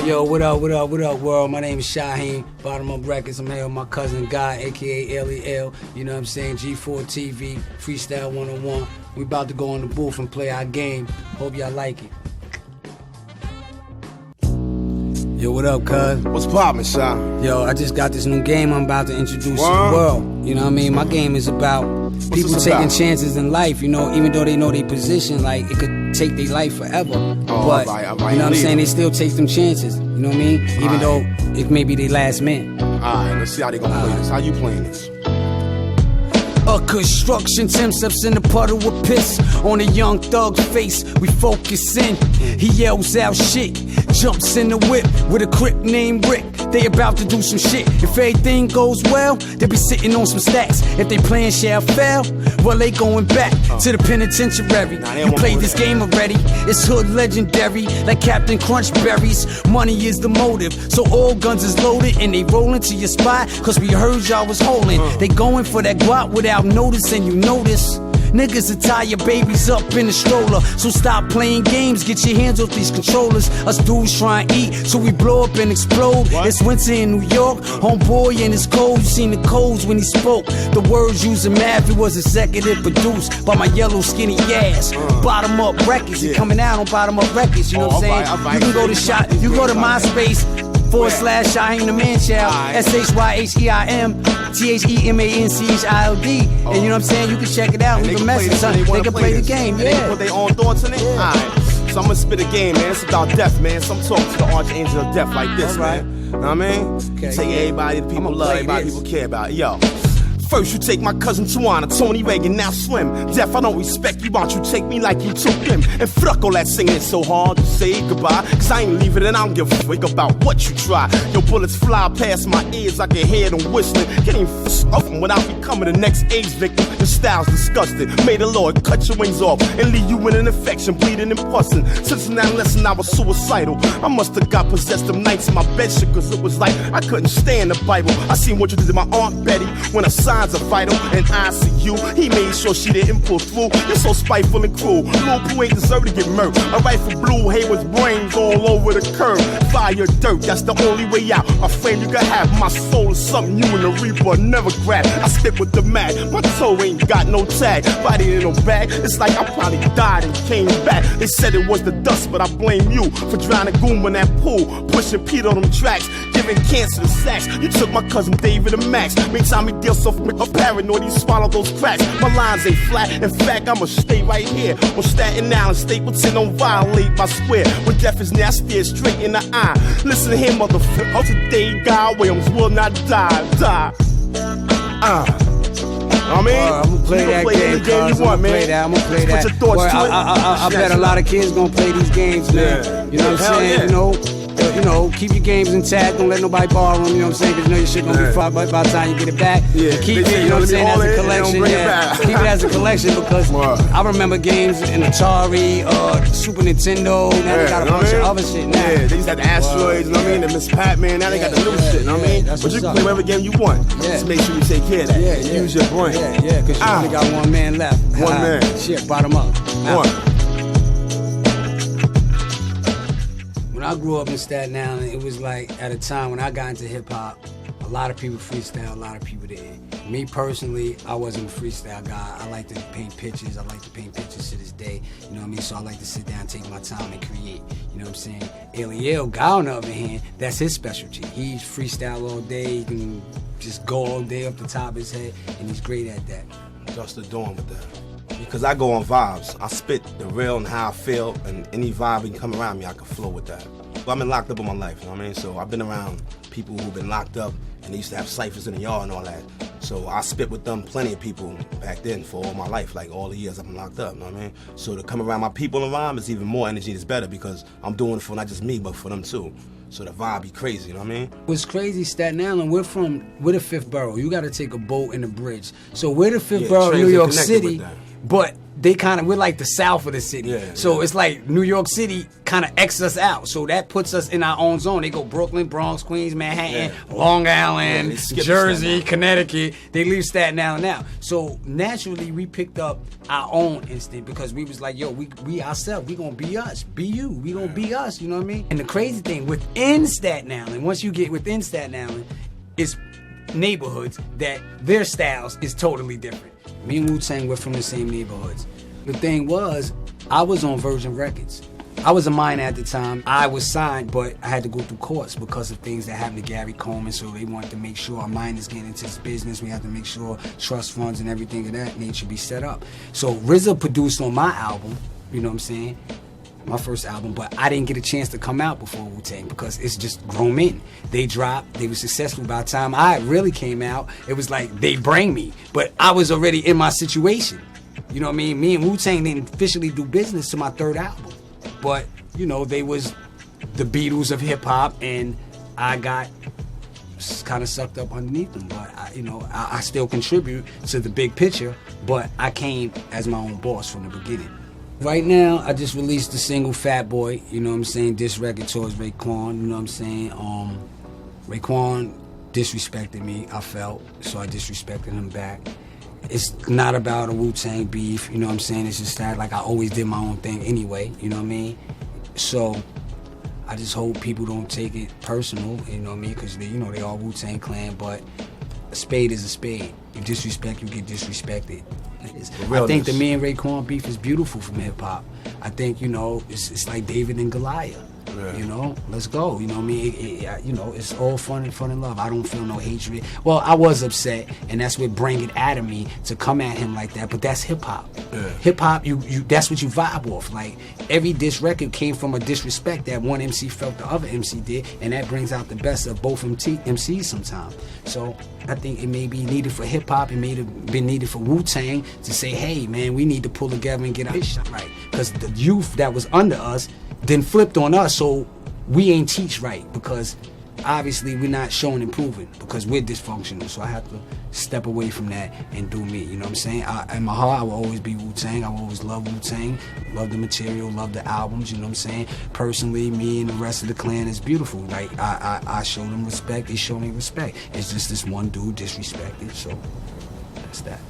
Yo, what up, world? My name is Shaheem, Bottom Up Records. I'm here with my cousin Guy, a.k.a. LEL. You know what I'm saying? G4 TV, Freestyle 101. We about to go on the booth and play our game. Hope y'all like it. Yo, what up, cuz? What's poppin', Sha? Yo, I just got this new game I'm about to introduce to the world. You know what I mean? My game is about people taking chances in life, you know, even though they know their position, like, it could take their life forever. But, you know what I'm saying? They still take them chances, you know what I mean? Even though it may be their last man. Alright, let's see how they gonna play this. How you playing this? A construction, 10 steps in the puddle with piss. On a young thug's face, we focus in. He yells out shit, jumps in the whip with a crip named Rick. They about to do some shit. If everything goes well, they be sitting on some stacks. If they plan shall fail, well, they going back to the penitentiary. You played this game already, it's hood legendary, like Captain Crunchberries. Money is the motive, so all guns is loaded. And they rolling to your spot, cause we heard y'all was holding. They going for that guap without notice, and you notice niggas will tie your babies up in a stroller. So stop playing games, get your hands off these controllers. Us dudes try and eat, so we blow up and explode. It's winter in New York, homeboy and it's cold. You seen the codes when he spoke. The words using math, it was executive produced by my yellow skinny ass. Bottom Up Records, it coming out on Bottom Up Records, you know what I'm saying? You can go to you go to MySpace /Shaheem the Man Child, SHYHEIM THEMANCHILD. And you know what I'm saying? You can check it out. Leave a message, son. They can play the game. They can put their own thoughts in it? Alright. So I'm gonna spit a game, man. It's about death, man. So I'm talking to the archangel of death like this, man. Know what I mean? Take everybody that people love, everybody people care about. Yo. First you take my cousin Tawana, Tony Reagan, now Slim. Death, I don't respect you, why don't you take me like you took him? And fuck all that singing, it's so hard to say goodbye. Cause I ain't leaving and I don't give a fuck about what you try. Your bullets fly past my ears, I can hear them whistling. Can't even f*** without becoming the next AIDS victim. Your style's disgusting, may the Lord cut your wings off and leave you in an infection, bleeding and pussing. Since that lesson I was suicidal. I must've got possessed them nights in my bed shit, cause it was like I couldn't stand the Bible. I seen what you did to my Aunt Betty when I signed are vital, and I see you. He made sure she didn't pull through. You're so spiteful and cruel. Lil Pooh ain't deserve to get murked. A rifle blue Hayward's brains all over the curb. Fire dirt, that's the only way out. A frame you can have. My soul is something you and the Reaper never grab. I stick with the mag. My toe ain't got no tag. Body in no bag. It's like I probably died and came back. They said it was the dust, but I blame you for drowning Goomba in that pool. Pushing Pete on them tracks. Giving cancer to sacks. You took my cousin David and Max. Made time me deal so paranoid, you swallow those cracks. My lines ain't flat. In fact, I'ma stay right here on Staten Island. Stapleton don't violate my square. When death is near, I stare straight in the eye. Listen to him, motherfucker. Today, God Williams will not die. I mean, I'm gonna play that game you want, man. I'm gonna play that. Put your thoughts to it. I bet a lot of kids gonna play these games, man. You know what I'm saying? You know, keep your games intact. Don't let nobody borrow them. You know what I'm saying? Because you know your shit gonna be fucked by the time you get it back. Keep it. You know what I'm saying? As a collection. Keep it as a collection because I remember games in Atari, Super Nintendo. Now they got a bunch of other shit now. They used to have the Asteroids. You know what I mean? The Miss Pac-Man. Now they got the new shit. You know what I mean? But you can play whatever game you want. Just make sure you take care of that. Use your brain. Because you only got one man left. One man. Shit, bottom up. One. When I grew up in Staten Island, it was like at a time when I got into hip hop, a lot of people freestyle, a lot of people didn't. Me personally, I wasn't a freestyle guy. I like to paint pictures. I like to paint pictures to this day. You know what I mean? So I like to sit down, take my time, and create. You know what I'm saying? LEL, Guy on the other hand, that's his specialty. He's freestyle all day. He can just go all day up the top of his head, and he's great at that. Just adorn with that. Because I go on vibes. I spit the real and how I feel, and any vibe that can come around me, I can flow with that. But I've been locked up all my life, you know what I mean? So I've been around people who've been locked up, and they used to have ciphers in the yard and all that. So I spit with them, plenty of people back then for all my life, like all the years I've been locked up, you know what I mean? So to come around my people and rhyme is even more energy, it's better because I'm doing it for not just me, but for them too. So the vibe be crazy, you know what I mean? What's crazy, Staten Island, we're the fifth borough. You gotta take a boat and a bridge. So we're the fifth borough of New York City, but we're like the south of the city. Yeah, so it's like New York City kind of X us out. So that puts us in our own zone. They go Brooklyn, Bronx, Queens, Manhattan, Long Island, Jersey, Connecticut. They leave Staten Island out. So naturally we picked up our own instinct because we was like, yo, we ourselves, we gonna be us. Be you. We gonna be us, you know what I mean? And the crazy thing, within Staten Island, once you get within Staten Island, it's neighborhoods that their styles is totally different. Me and Wu-Tang were from the same neighborhoods. The thing was, I was on Virgin Records. I was a minor at the time. I was signed, but I had to go through courts because of things that happened to Gary Coleman, so they wanted to make sure our minors get into this business. We had to make sure trust funds and everything of that nature be set up. So RZA produced on my album, you know what I'm saying? My first album, but I didn't get a chance to come out before Wu-Tang because it's just grown men. They dropped, they were successful. By the time I really came out, it was like they bring me, but I was already in my situation. You know what I mean? Me and Wu-Tang didn't officially do business to my third album, but you know, they was the Beatles of hip hop, and I got kind of sucked up underneath them. But I still contribute to the big picture, but I came as my own boss from the beginning. Right now, I just released the single Fat Boy, you know what I'm saying, diss record towards Raekwon, you know what I'm saying. Raekwon disrespected me, I felt, so I disrespected him back. It's not about a Wu-Tang beef, you know what I'm saying, it's just that, like, I always did my own thing anyway, you know what I mean. So, I just hope people don't take it personal, you know what I mean, because they all Wu-Tang Clan, but a spade is a spade. You disrespect, you get disrespected. I think the me and Raekwon beef is beautiful from hip hop. I think it's like David and Goliath. Yeah. Let's go. You know what I mean? It's all fun and love. I don't feel no hatred. Well, I was upset, and that's what bring it out of me to come at him like that. But that's hip hop. Yeah. Hip hop, you that's what you vibe off. Like every diss record came from a disrespect that one MC felt the other MC did, and that brings out the best of both MCs sometimes. So I think it may be needed for hip hop. It may have been needed for Wu-Tang to say, hey man, we need to pull together and get our shit right. Because the youth that was under us then flipped on us, so we ain't teach right because obviously we're not showing improving because we're dysfunctional. So I have to step away from that and do me, you know what I'm saying? In my heart, I will always be Wu-Tang. I will always love Wu-Tang, love the material, love the albums, you know what I'm saying? Personally, me and the rest of the clan is beautiful. Like, I show them respect, they show me respect. It's just this one dude disrespected, so that's that.